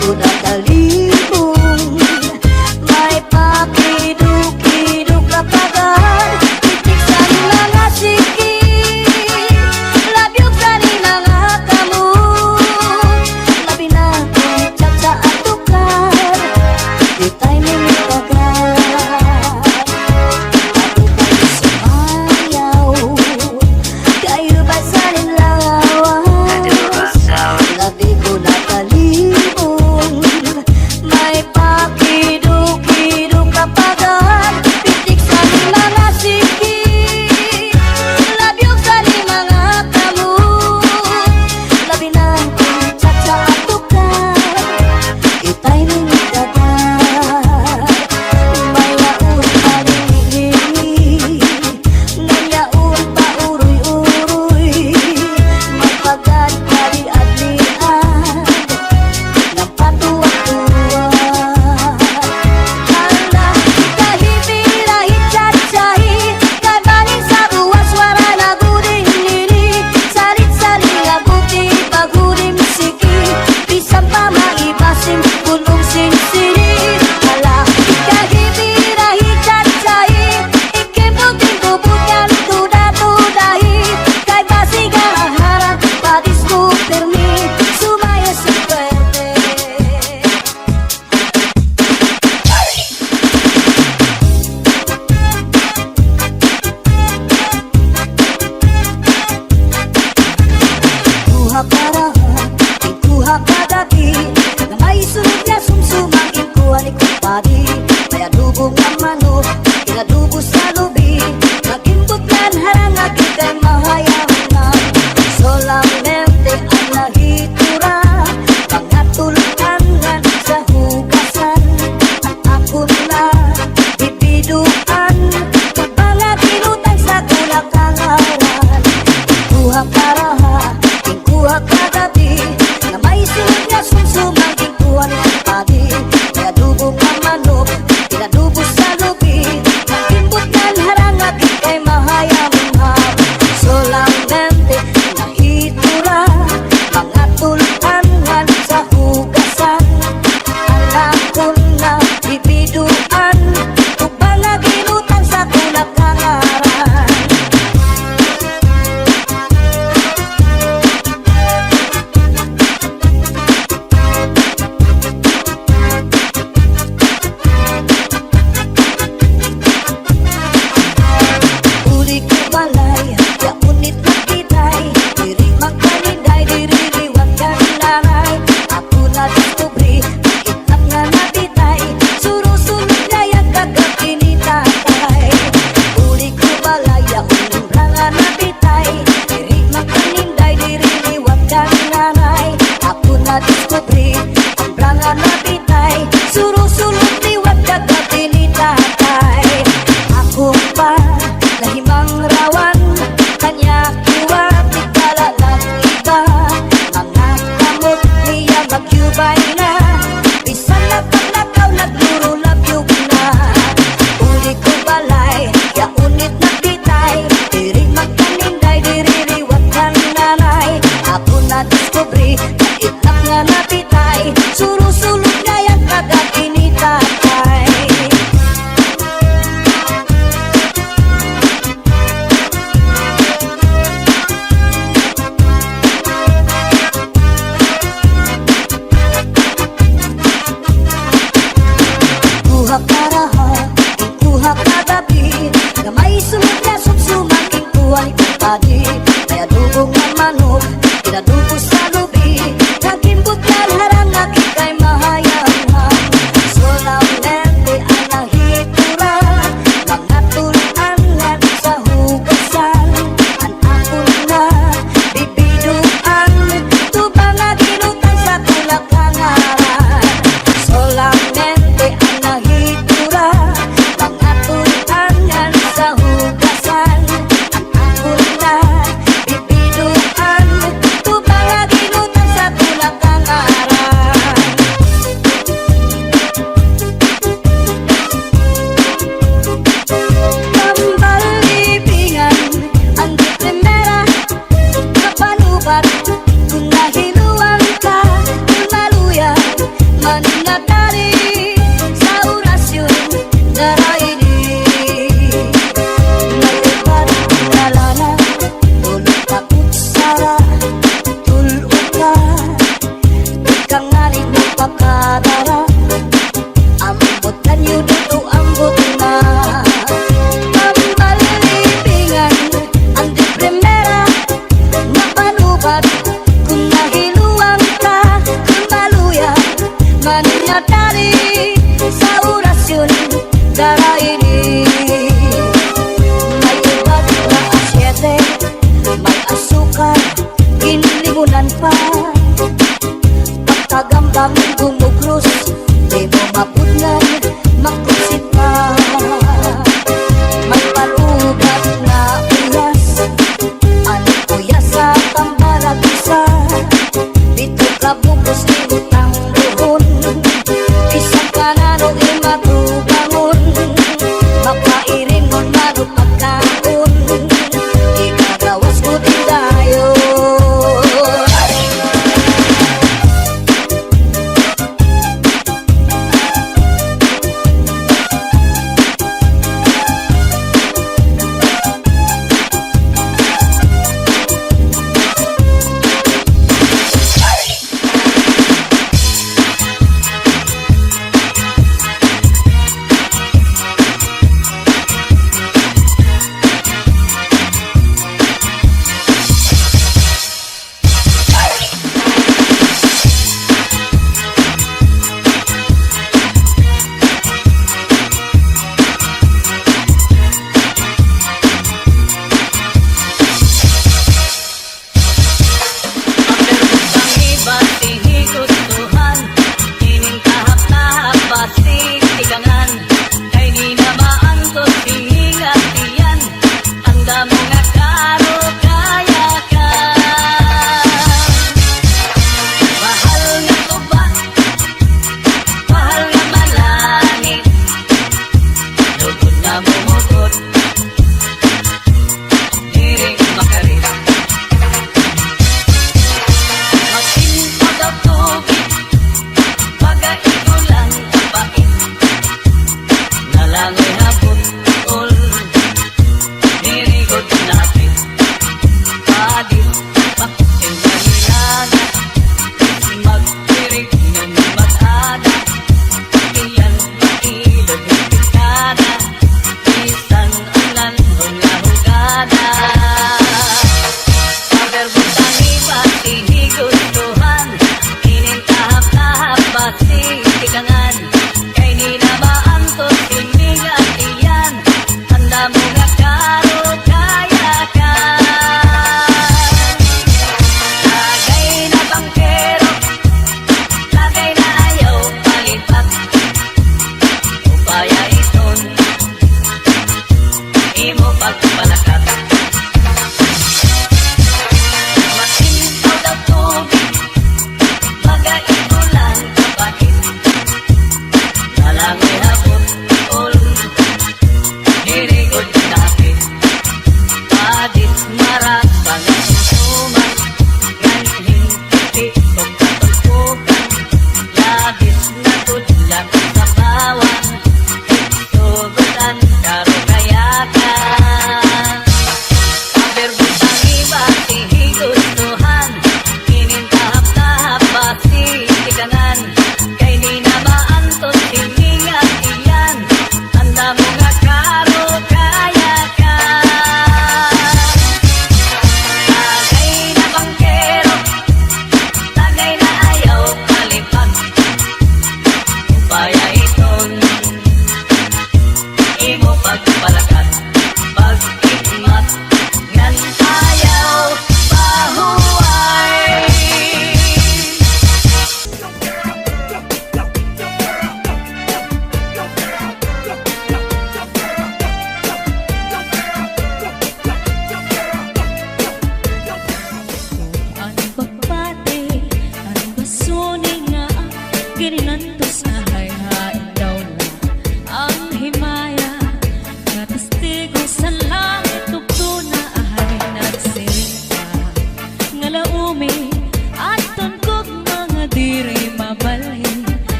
ko nakalibong. May pakiduk-kiduk kapagan, titik sa mga siki, labyog sa ni mga kamu, labi na kung chat sa atukan, di tayo minitagan. Ako kayo sumayaw, kayo ba sa nilawas, labi ko nakalibong. May pakiduk-kiduk kapagan, pitik sa ni mga siki, labyog sa ni mga kamu, labi na kung chat sa atukan, ita'y minitagan. May yaon pa rin-hini, nanyaon pa uroy-uroy, may pagkat pa di-adlian ng patuwag-tuwag. Hala, kahipirahi chat-chahi, kabaling sa buwas wara na guding nili, sarit-sari nga bukti pagurim siki, bisang pa maibasim gulong sinsiri. Hala, kahipirahi chat-chahi, ikimbuting bubutyan tuda-tudahi, kay basiga harap padis ko permi, sumaya sa pwede. Kuha parahan, kuha kadabi, na may sunod niya sumsumang kuha ni kumpadi. May adubong ang manok, inadubo sa lubi, nagimbutlan harang aking kay mahayaman. Solamente ang nahitura, pangatulunan sa hugasan, ang ako na bibiduan, kapag tinutang sa kulakangaran. Kuha paraha, kuha kagabi, na may sunod niya sumsumang kuha ni kumpadi. May adubong ang manok, pinadali sa orasyon daraini. May ubat na asyete, may asukal, ginlimunan pa. Pagkagambang gumugros, di mo mapudnan, magkusit pa. May palugat na uyas, ano uyas sa tambalag isa. Dito ka bukos ni utang buhon, isang kanano imatubangon. Mapairin mo mano pagkaon, ikagawas ko din tayo.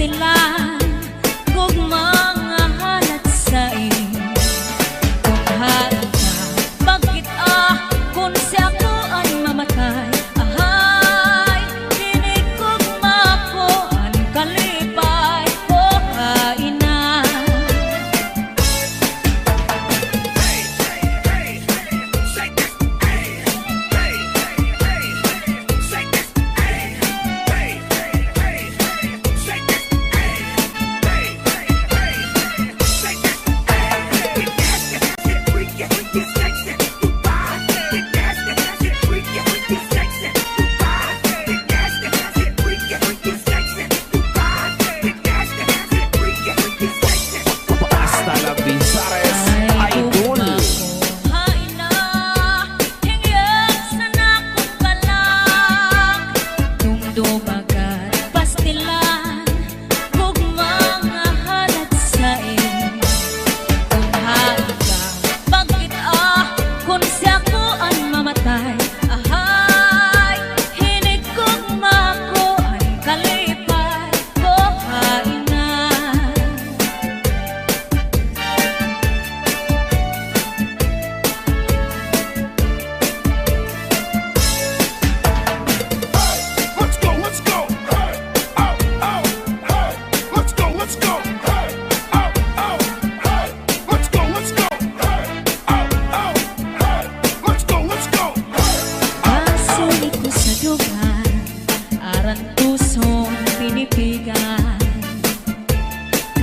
pastilan kung mga halat sa kung halat ka, bakit kung siya ko ang mamatay, ahay, dinig kong mako ang kalipay ko kaina.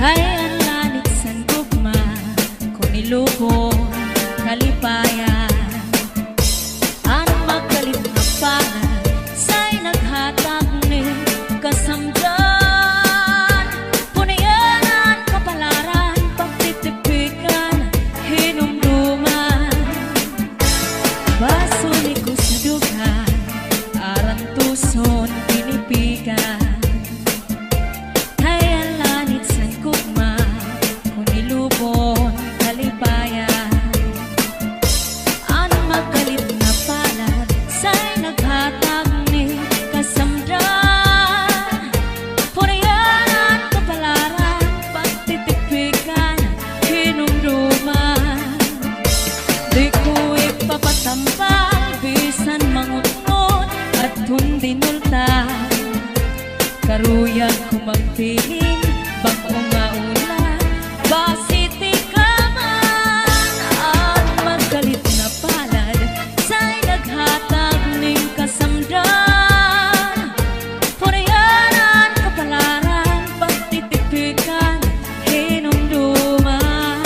Kaya lanit san gugma kung niluko kalipayan ang magkalit na pangan sa'y naghatag ni kasamdan punayanan kapalaran pagtitipikan hinumduman basuli ko sa dugan aran tuson pinipigan karuya ko magpiling bagong maulan basiti ka man at magkalit na palad sa'y naghatag ning kasamdan punayanan kapalaran pagtitipikan hinumduman.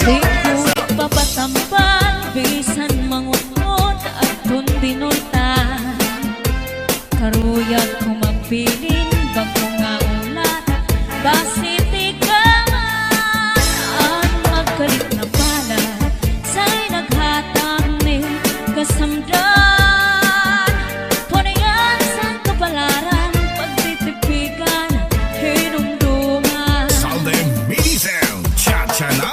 Di ko ipapatampal bisan mangunod at kung dinultan karuyag ko magpiling bagong nga ulat basiti ka man ang magkalit na palad sa'y naghatag ni kasamdan punayan sa kapalaran pagtitipigan hinumduman. Salde Mini Sound Cha-cha-na.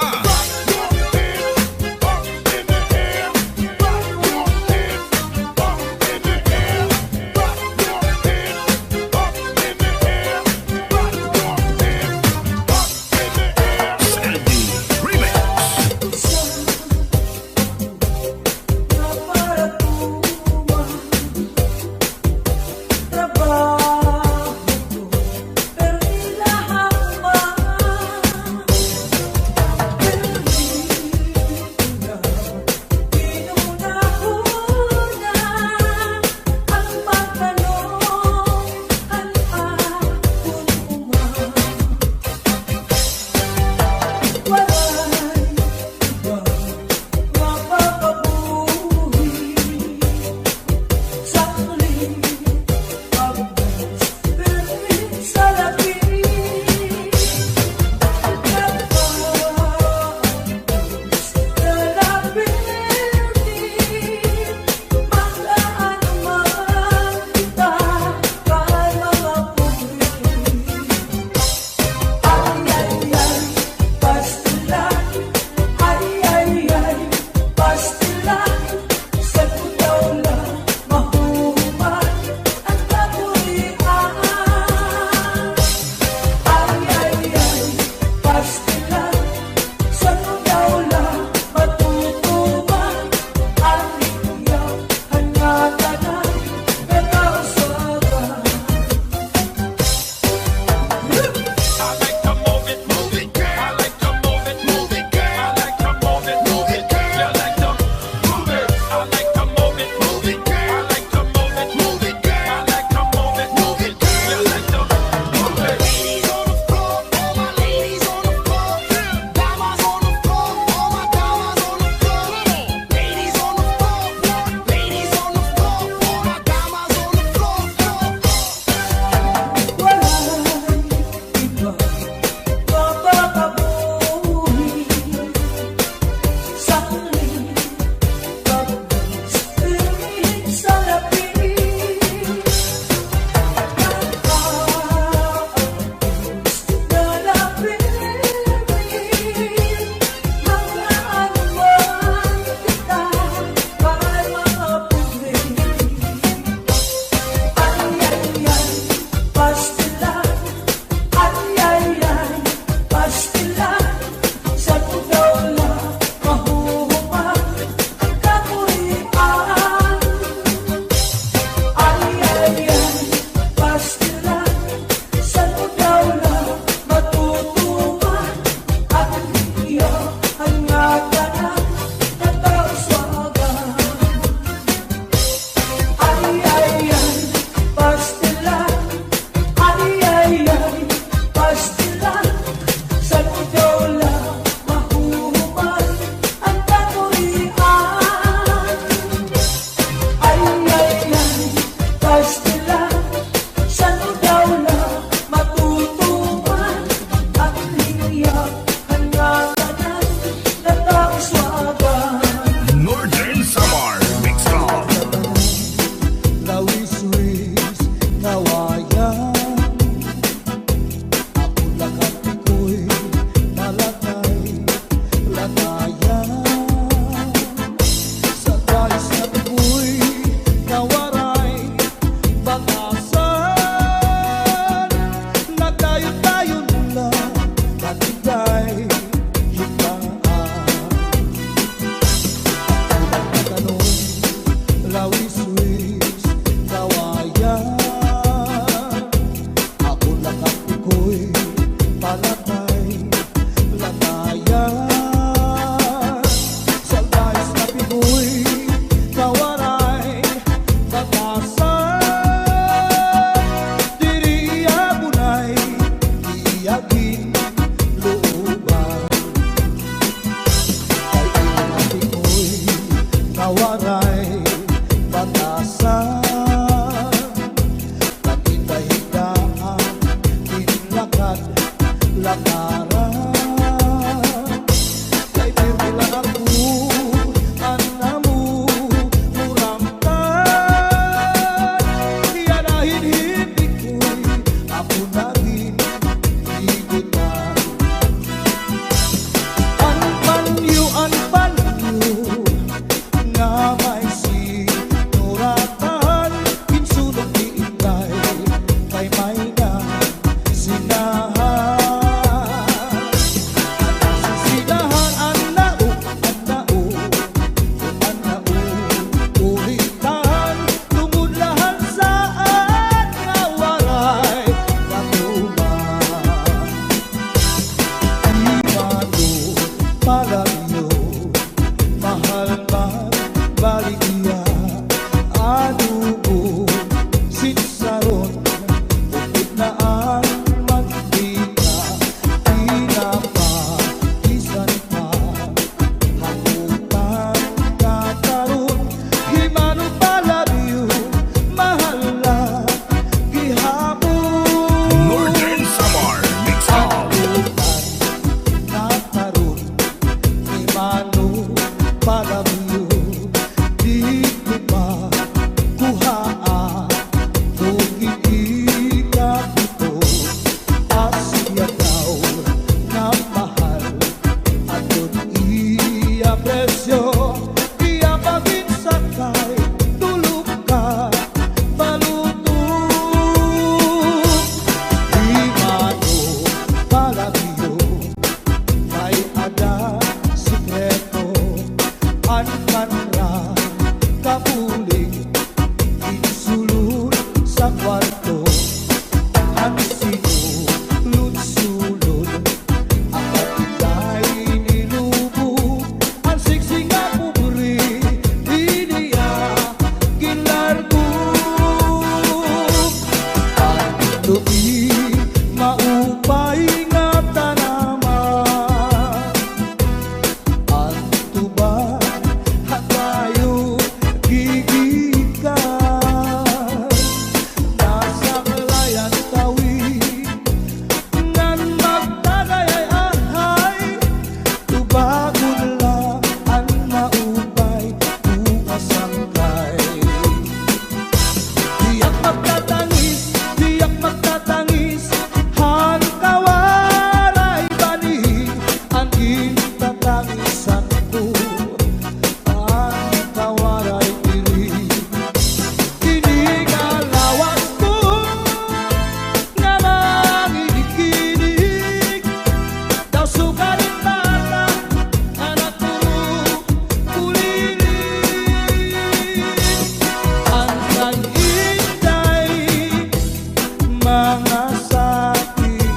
mga sakit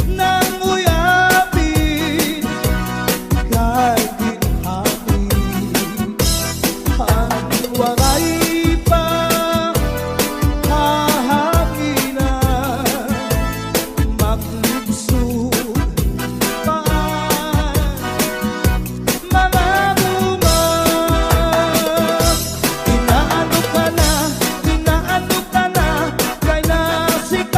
nang uyapin kahit ginhawi. Ang waray pa hahanginan, maglubsod paan mga bunga. Inaano ka na, kay nasik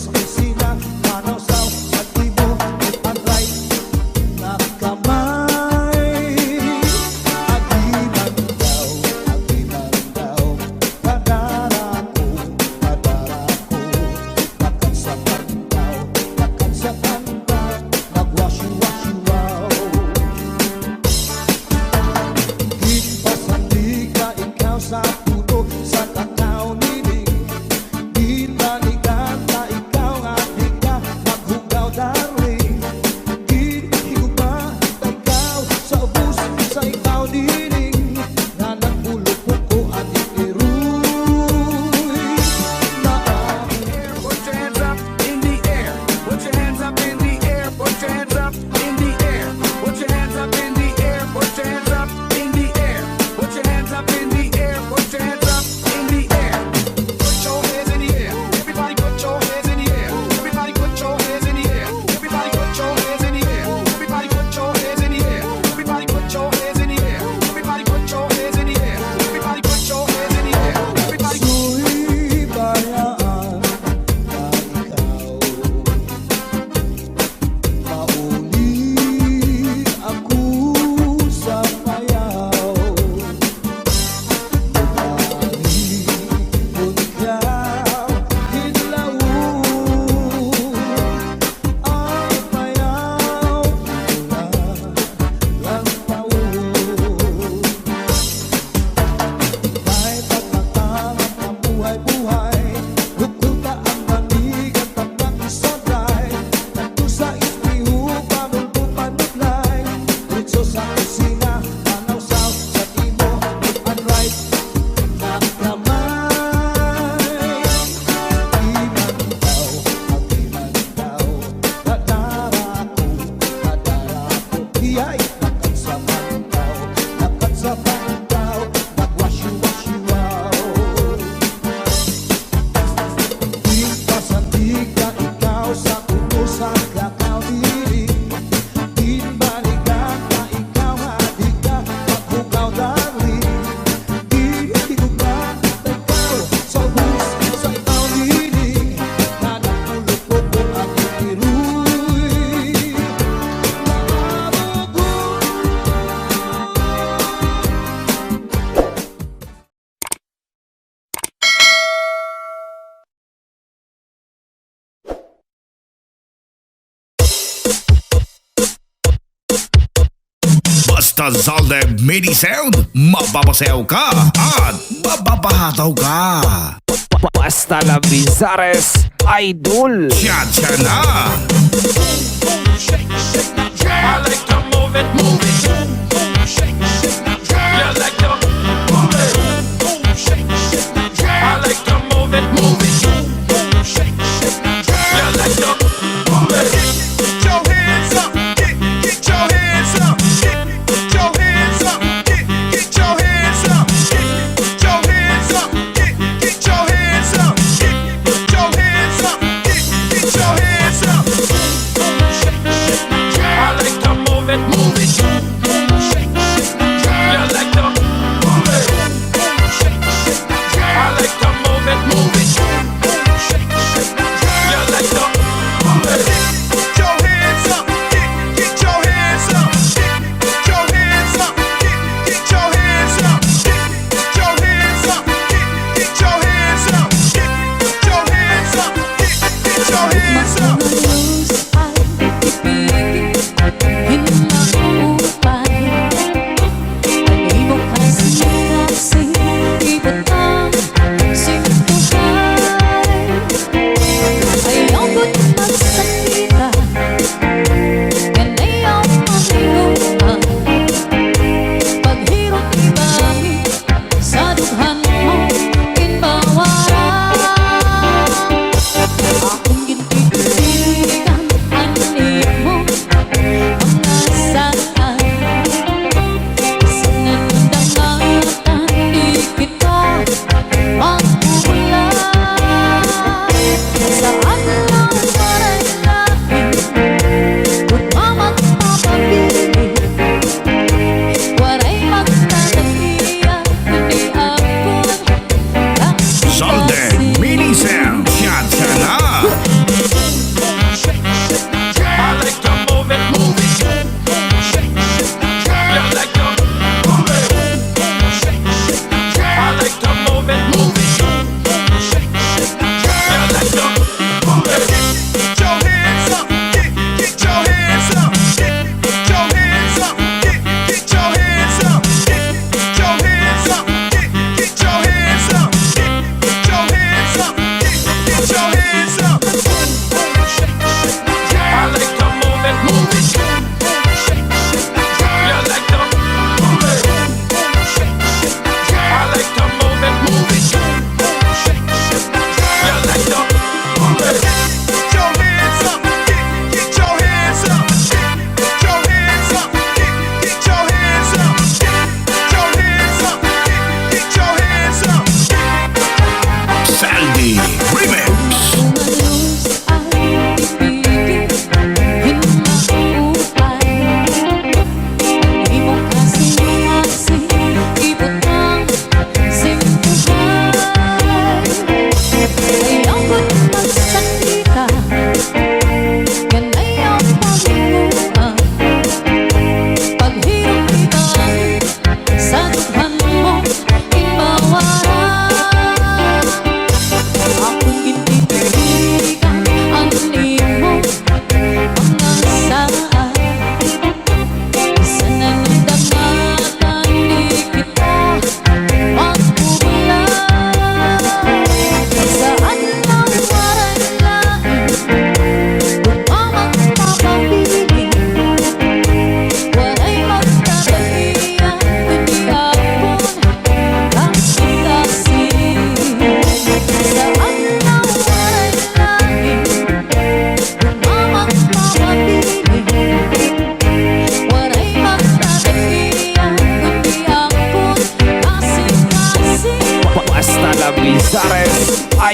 sa kusina, manawsaw sa tibo, ipanray na kamay. Agiman daw, kadara ko, nakansakan daw, nagwashi-washi wow. Ipasandi ka ikaw sa puto, sa kakao nining. Binalikan na ikaw at ikaw, maghugaw darling. Higupa na ikaw sa ubus, sa ikaw nining. Na nagpulupok ko at ikiruy na Put your hands up in the air. Put your hands up in the air. Put your hands up in the air. Put your hands up in the air. Put your hands up in the air. Put your hands up in the air. Put your hands up in the air. Put your hands in the air. Everybody put your hands in the air. Everybody put your hands in the air. Everybody put your hands in the air. Everybody put your hands in the air. Everybody put your hands in the air. Everybody put your hands in the air. Everybody put your hands in the air. Everybody Ako'y bayaan na ikaw. Mauli ako sa payaw. Mugani kung ikaw hinlawon. Ang payaw lang taon. May pagkatangan ang buhay-buhay. Lukul ka ang manig at tapang isabay. Nandun sa ispiho, pamulpo panuglay. Diretso sa kusina, manawsaw sa timo, ipanray na kamay. Agiman daw, kadara ko, iyay nakatsapan daw, nagwashi-washi wow. Ipasandi ka ikaw sa puto, sa kakao nining. Binalikan na ikaw at ikaw, maghugaw darling. Higupa na ikaw sa ubus, sa ikaw nining. Na nagpulupok ko at ikiruy na mabubuhay. Basta Zalde Mini Sound, mapapasayaw ka at mapapahataw ka. Basta la Bizares Idol. Cha-cha na! I like to move it, move it. Shake, shake, you like to move it. Shake, shake, I like to move it, move it. Shake, shake, you like to move it. Get your hands up, get your hands up, get your hands up, get your hands up, get your hands up, get your hands up, get your hands up, get your hands up. Shake, shake, I like to move it, move it. Shake, shake, you like to move it. Shake, shake, I like to move it, move it. Shake, shake, you like to move it. Get your hands up, get your hands up, get your hands up, get your hands up, get your hands up, get your hands up, get your hands up, get your hands up. Maayos ay ibigin, hinaupay. Kanimo kasi ibatang sintuhay. Ayaw ko't magsakita, kanayaw mahiruan. Paghirot ibangin, sa dughan mo kinbawaran. Akong gintigigan,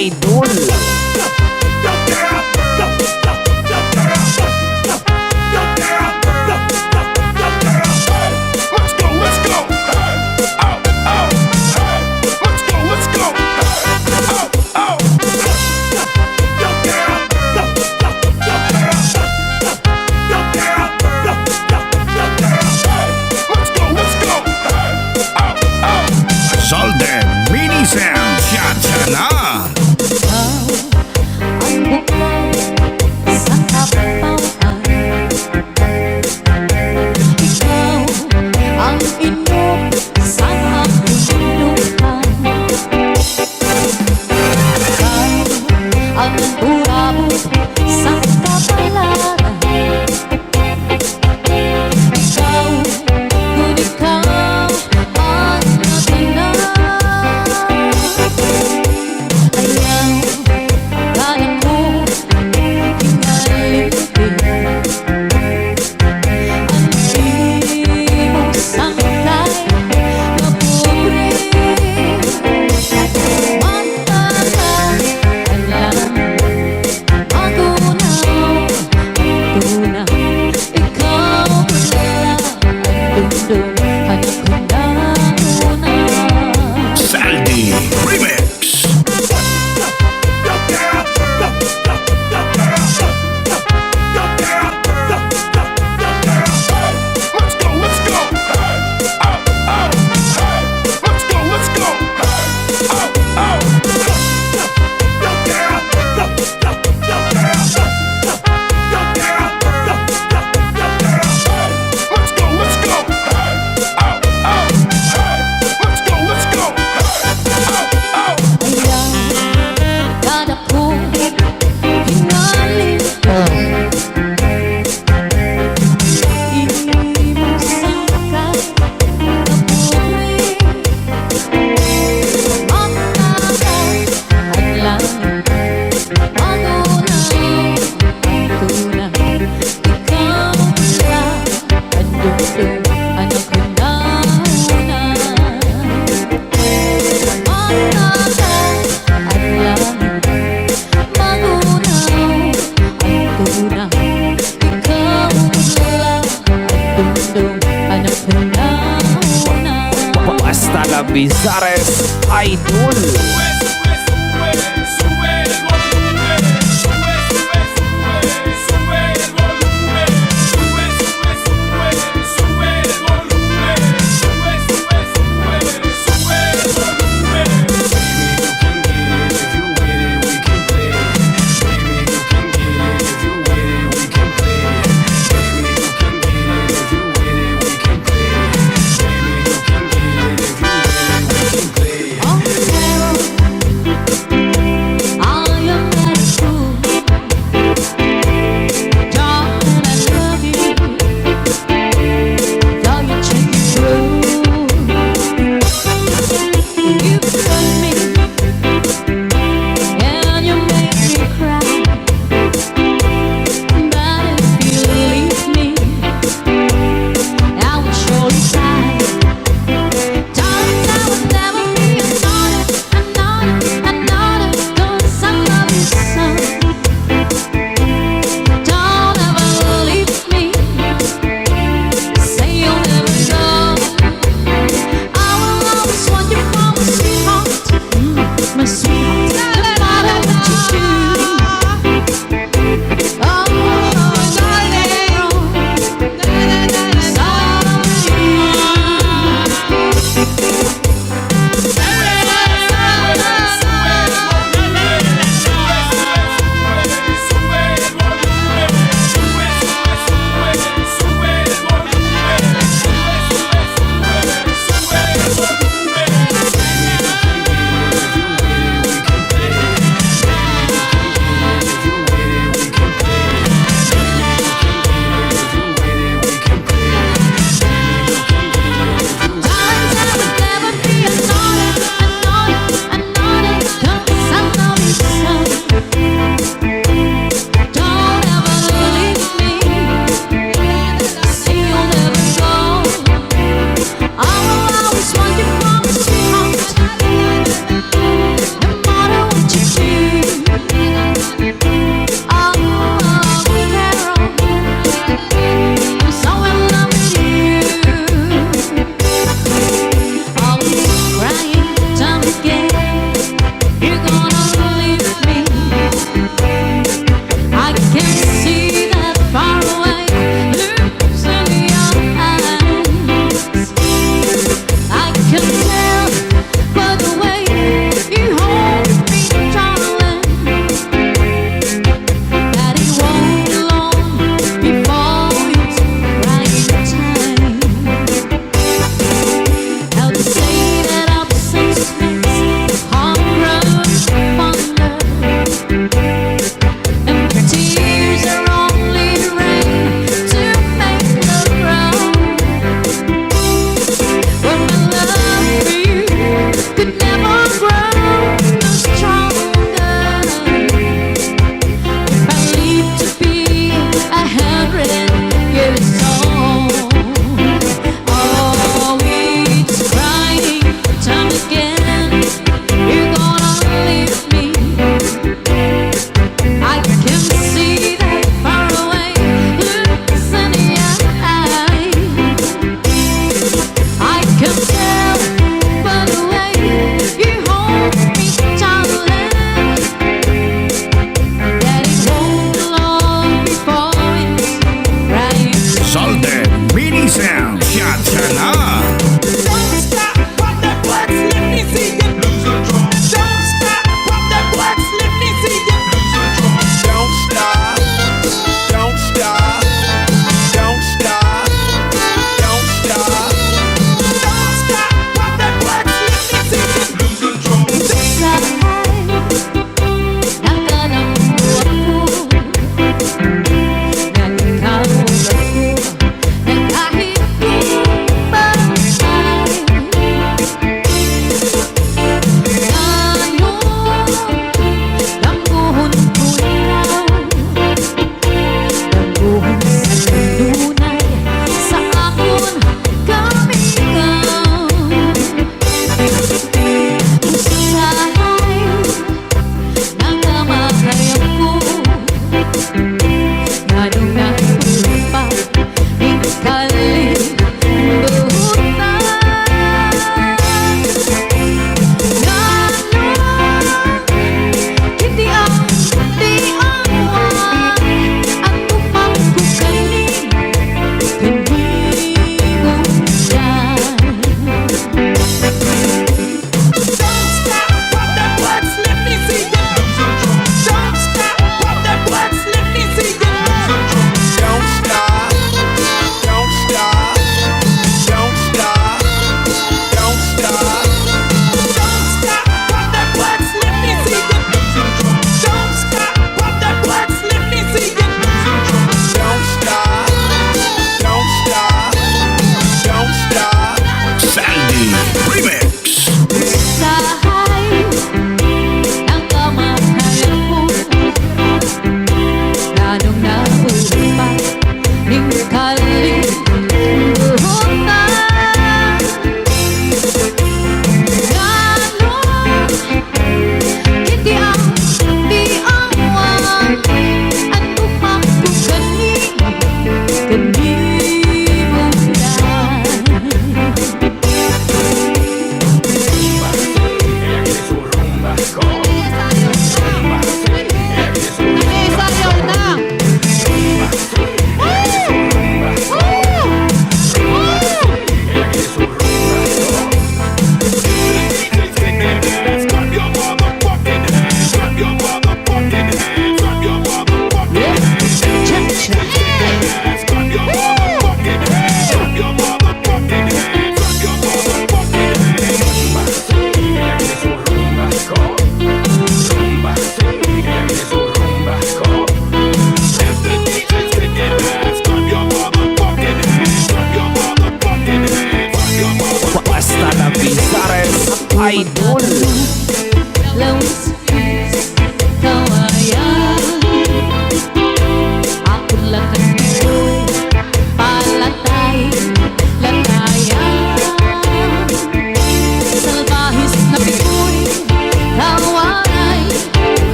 Idol. Let's go, let's go. Out, out. Let's go, let's go. Out, out. Let's go, let's go. Out, out. Solden Mini Sound Siya Ang bukal sa kapawan. Ikaw ang inom sa aking luhan. Ikaw ang burabot sa kapalaran. Ikaw, kung ikaw ang natanan. Ayaw kaya ko hingalipin ang imong sangkay na pobre. Matagal alam magunaw ang tunay. Ikaw pala ang dundong anak ko na una. Saldi Remix. Let's go, let's go. Out, out. Let's go, let's go. Out, out. Let's go, let's go. Out, out. Let's go, let's go. Out, out. Ayaw kada ko hingalin imong sangkay na pobre. Matagal ang langit magunaw ang tunay. Ikaw pala ang dundong anak ko na una. Matagal ang langit magunaw ang tunay. Ikaw pala ang dundong anak ko na una. Basta la Bizares Idol. West,